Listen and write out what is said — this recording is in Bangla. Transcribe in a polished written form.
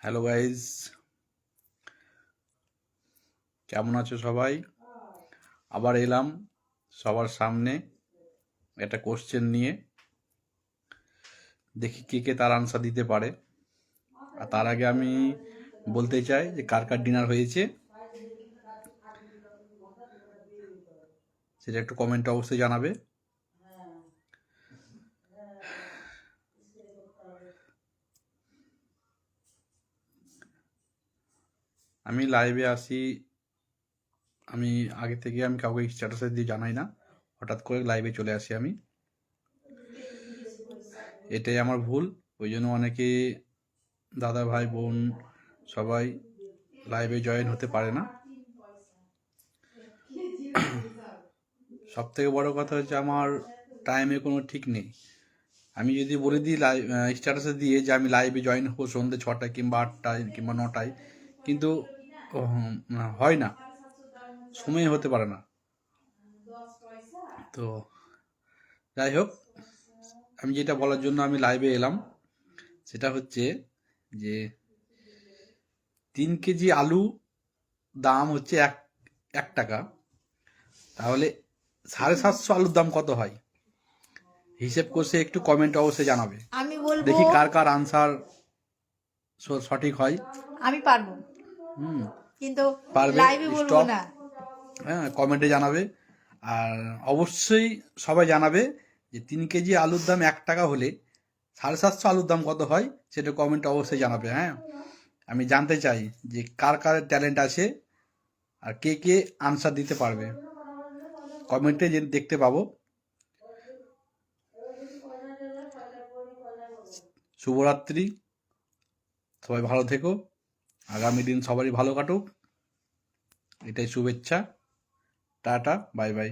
হ্যালো গাইজ, কেমন আছো সবাই? আবার এলাম সবার সামনে একটা কোশ্চেন নিয়ে। দেখি কে কে তার আনসার দিতে পারে। আর তার আগে আমি বলতে চাই যে কার কার ডিনার হয়েছে সেটা একটু কমেন্টে অবশ্যই জানাবে। আমি লাইভে আসি, আমি আগে থেকে আমি কাউকে স্ট্যাটাসে দিয়ে জানাই না, হঠাৎ করে লাইভে চলে আসি আমি। এটাই আমার ভুল। ওই জন্য অনেকে দাদা ভাই বোন সবাই লাইভে জয়েন হতে পারে না। সব থেকে বড় কথা হচ্ছে আমার টাইমে কোনো ঠিক নেই। আমি যদি বলে দিই লাইভ স্ট্যাটাসে দিয়ে যে আমি লাইভে জয়েন হবো সন্ধ্যে 6টায় কিংবা 8টায় কিংবা 9টায়, কিন্তু হয় না, সময় হতে পারে না। তো যাই হোক, আমি যেটা বলার জন্য আমি লাইভে এলাম সেটা হচ্ছে যে 3 কেজি আলু দাম হচ্ছে 1 টাকা, তাহলে 750 আলুর দাম কত হয়? হিসেব করছে একটু কমেন্ট অবশ্যই জানাবে। আমি বলবো, দেখি কার কার আনসার সঠিক হয়। আমি পারবো কিন্তু পারবে, লাইভে বলবো স্টপ। না। হ্যাঁ, কমেন্টে জানাবে। আর অবশ্যই সবাই জানাবে যে 3 কেজি আলুর দাম 1 টাকা হলে 750 আলুর দাম কত হয়, সেটা কমেন্টে অবশ্যই জানাবে। হ্যাঁ, আমি জানতে চাই যে কার কার ট্যালেন্ট আছে আর কে কে আনসার দিতে পারবে, কমেন্টে যে দেখতে পাবো। শুভরাত্রি, সবাই ভালো থেকো, আগামী দিন সবারই ভালো কাটুক, এটাই শুভেচ্ছা। Tata, bye bye.